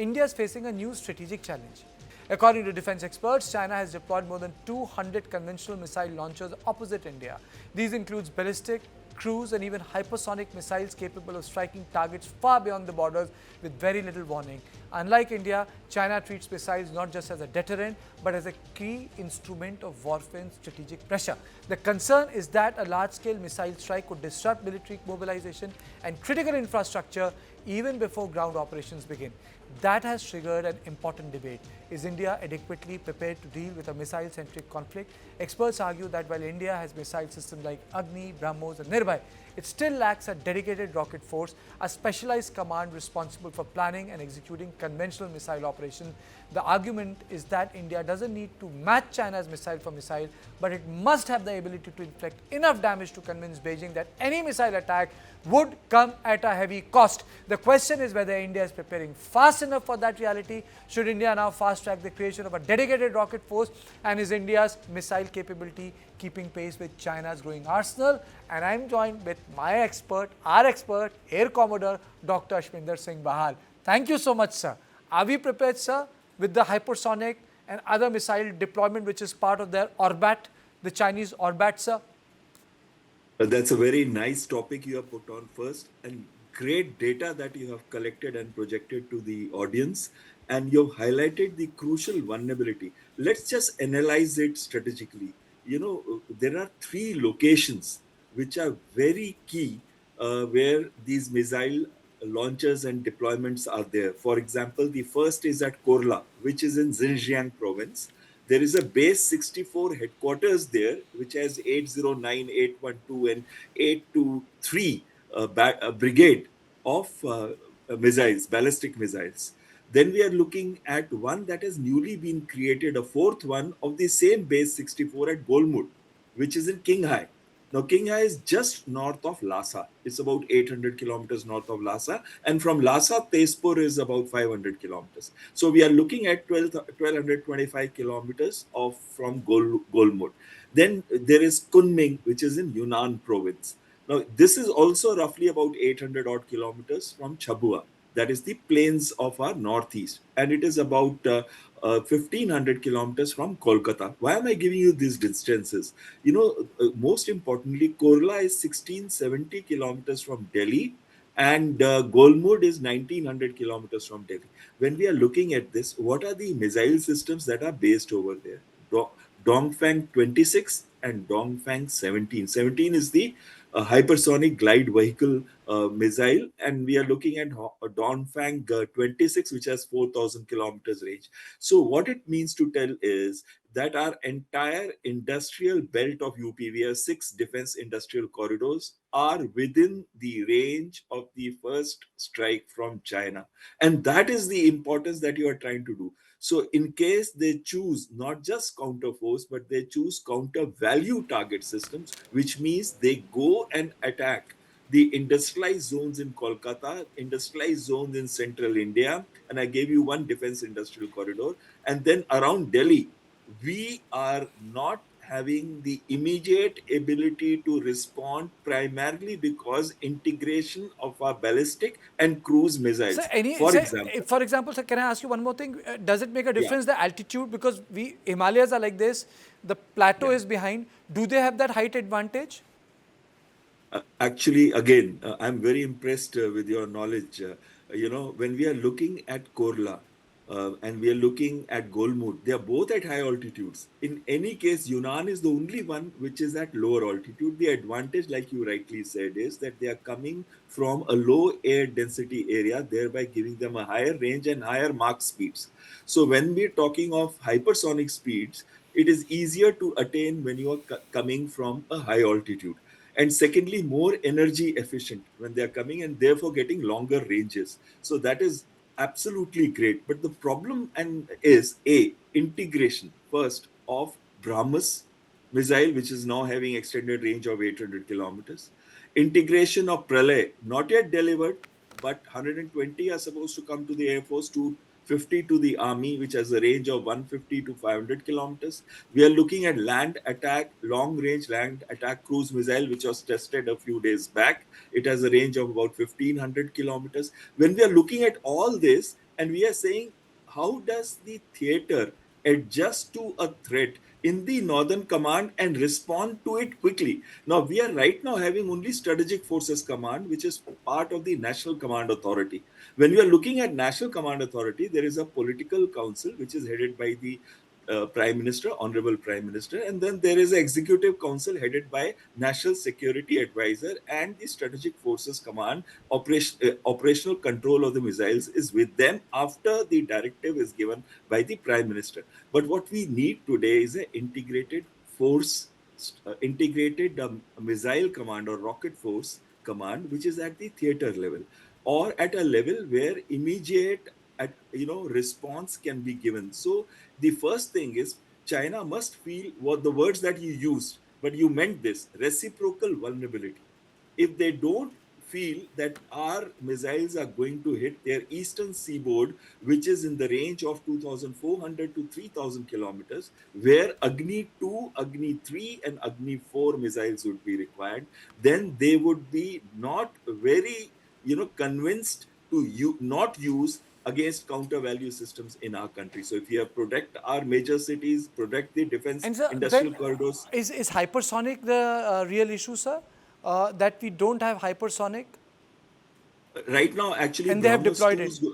India is facing a new strategic challenge. According to defense experts, China has deployed more than 200 conventional missile launchers opposite India. These include ballistic, cruise and even hypersonic missiles capable of striking targets far beyond the borders with very little warning. Unlike India, China treats missiles not just as a deterrent but as a key instrument of warfare and strategic pressure. The concern is that a large-scale missile strike could disrupt military mobilization and critical infrastructure even before ground operations begin. That has triggered an important debate. Is India adequately prepared to deal with a missile-centric conflict? Experts argue that while India has missile systems like Agni, BrahMos and Nirbhay, it still lacks a dedicated rocket force, a specialized command responsible for planning and executing conventional missile operations. The argument is that India doesn't need to match China's missile for missile, but it must have the ability to inflict enough damage to convince Beijing that any missile attack would come at a heavy cost. The question is whether India is preparing fast enough for that reality. Should India now fast track the creation of a dedicated rocket force? And is India's missile capability keeping pace with China's growing arsenal? And I'm joined with my expert, our expert, Air Commodore Dr. Ashminder Singh Bahal. Thank you so much, sir. Are we prepared, sir, with the hypersonic and other missile deployment which is part of their orbit, the Chinese orbit, sir? That's a very nice topic you have put on first, and great data that you have collected and projected to the audience. And you've highlighted the crucial vulnerability. Let's just analyze it strategically. There are three locations which are very key where these missile launchers and deployments are there. For example, the first is at Korla, which is in Xinjiang province. There is a base 64 headquarters there, which has 809, 812 and 823 brigade of missiles, ballistic missiles. Then we are looking at one that has newly been created, a fourth one of the same base 64 at Golmud, which is in Qinghai. Now, Qinghai is just north of Lhasa. It's about 800 kilometers north of Lhasa. And from Lhasa, Tezpur is about 500 kilometers. So we are looking at 1,225 kilometers from Golmud. Then there is Kunming, which is in Yunnan province. Now, this is also roughly about 800 odd kilometers from Chabua. That is the plains of our northeast. And it is about 1,500 kilometers from Kolkata. Why am I giving you these distances? Most importantly, Korla is 1,670 kilometers from Delhi, and Golmud is 1,900 kilometers from Delhi. When we are looking at this, what are the missile systems that are based over there? Dongfang 26 and Dongfang 17. 17 is the hypersonic glide vehicle missile, and we are looking at Dongfang 26, which has 4,000 kilometers range. So what it means to tell is that our entire industrial belt of UP, we have 6 defense industrial corridors, are within the range of the first strike from China. And that is the importance that you are trying to do. So in case they choose not just counter force, but they choose counter value target systems, which means they go and attack the industrialized zones in Kolkata, industrialized zones in central India, and I gave you one defense industrial corridor. And then around Delhi, we are not having the immediate ability to respond, primarily because integration of our ballistic and cruise missiles. For example, sir, can I ask you one more thing? Does it make a difference, the altitude? Because Himalayas are like this, the plateau is behind. Do they have that height advantage? Actually, again, I'm very impressed with your knowledge. When we are looking at Korla, and we are looking at Golmud, they are both at high altitudes. In any case, Yunnan is the only one which is at lower altitude. The advantage, like you rightly said, is that they are coming from a low air density area, thereby giving them a higher range and higher Mach speeds. So when we're talking of hypersonic speeds, it is easier to attain when you are coming from a high altitude. And secondly, more energy efficient when they are coming, and therefore getting longer ranges. So that is absolutely great. But the problem is integration first of BrahMos missile, which is now having extended range of 800 kilometers. Integration of Pralay, not yet delivered, but 120 are supposed to come to the Air Force, 250 to the Army, which has a range of 150 to 500 kilometers. We are looking at land attack, long range land attack cruise missile, which was tested a few days back. It has a range of about 1,500 kilometers. When we are looking at all this, And we are saying, how does the theater adjust to a threat in the Northern Command and respond to it quickly? Now, we are right now having only Strategic Forces Command, which is part of the National Command Authority. When we are looking at National Command Authority, there is a political council which is headed by the Prime Minister, Honorable Prime Minister, and then there is an Executive Council headed by National Security Advisor, and the Strategic Forces Command operational control of the missiles is with them after the directive is given by the Prime Minister. But what we need today is an integrated force, integrated missile command or rocket force command, which is at the theater level or at a level where immediate response can be given. So the first thing is China must feel what the words that you used, but you meant this reciprocal vulnerability. If they don't feel that our missiles are going to hit their eastern seaboard, which is in the range of 2,400 to 3,000 kilometers, where Agni 2, Agni 3, and Agni 4 missiles would be required, then they would be not very, convinced to not use against counter value systems in our country. So if we have protect our major cities, protect the defense And sir, industrial then corridors. is hypersonic the real issue, sir? That we don't have hypersonic, Right now, actually, and they have BrahMos deployed 2 it. is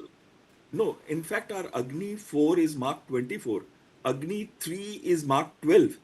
no. In fact, our Agni 4 is Mark 24. Agni 3 is Mark 12.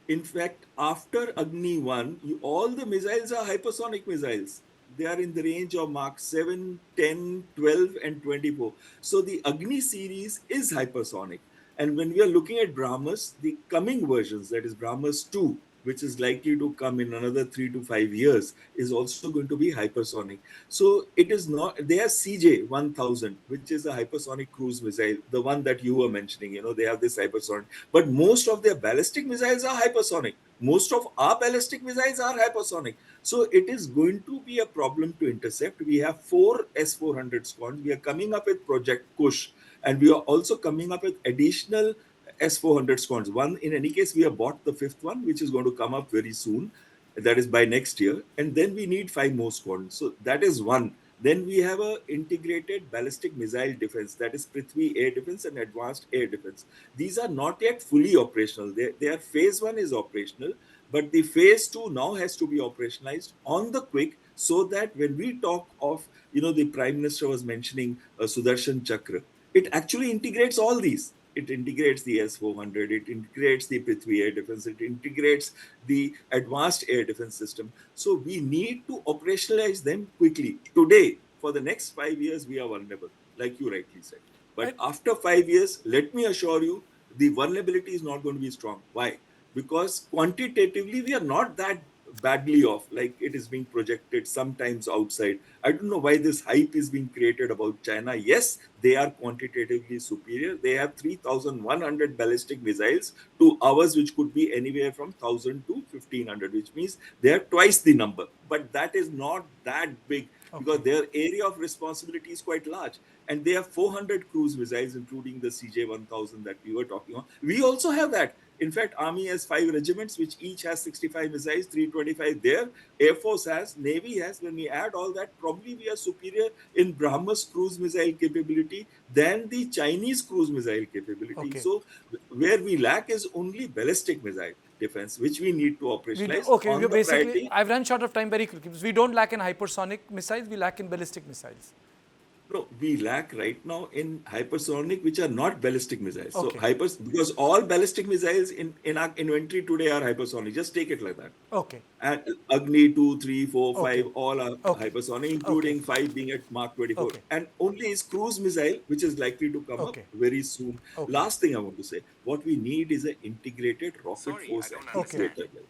In fact, after Agni 1, all the missiles are hypersonic missiles. They are in the range of Mark 7, 10, 12, and 24. So the Agni series is hypersonic. And when we are looking at BrahMos, the coming versions, that is BrahMos 2, which is likely to come in another 3 to 5 years, is also going to be hypersonic. So it is not, they have CJ 1000, which is a hypersonic cruise missile, the one that you were mentioning, they have this hypersonic. But most of their ballistic missiles are hypersonic. Most of our ballistic missiles are hypersonic. So it is going to be a problem to intercept. We have 4 S-400 squadrons. We are coming up with Project Kush, and we are also coming up with additional S-400 squadrons. One, in any case, we have bought the fifth one, which is going to come up very soon. That is by next year. And then we need 5 more squadrons. So that is one. Then we have a integrated ballistic missile defense, that is Prithvi air defense and advanced air defense. These are not yet fully operational. Their phase 1 is operational, but the phase 2 now has to be operationalized on the quick, so that when we talk of, the Prime Minister was mentioning Sudarshan Chakra, it actually integrates all these. It integrates the S-400, it integrates the Prithvi air defense, it integrates the advanced air defense system. So we need to operationalize them quickly. Today, for the next 5 years, we are vulnerable, like you rightly said. But after 5 years, let me assure you, the vulnerability is not going to be strong. Why? Because quantitatively, we are not that badly off, like it is being projected sometimes outside. I don't know why this hype is being created about China. Yes, they are quantitatively superior. They have 3,100 ballistic missiles to ours, which could be anywhere from 1,000 to 1,500, which means they are twice the number. But that is not that big, because their area of responsibility is quite large. And they have 400 cruise missiles, including the CJ-1000 that we were talking about. We also have that. In fact, Army has 5 regiments, which each has 65 missiles, 325 there. Air Force has, Navy has. When we add all that, probably we are superior in BrahMos cruise missile capability than the Chinese cruise missile capability. So where we lack is only ballistic missile defense, which we need to operationalize on the Basically, priority. I've run short of time very quickly. We don't lack in hypersonic missiles, we lack in ballistic missiles. No, we lack right now in hypersonic, which are not ballistic missiles. So because all ballistic missiles in our inventory today are hypersonic. Just take it like that. And Agni 2, 3, 4, 5, all are hypersonic, including 5 being at Mark 24. And only is cruise missile, which is likely to come up very soon. Last thing I want to say, what we need is an integrated rocket force at the theater level.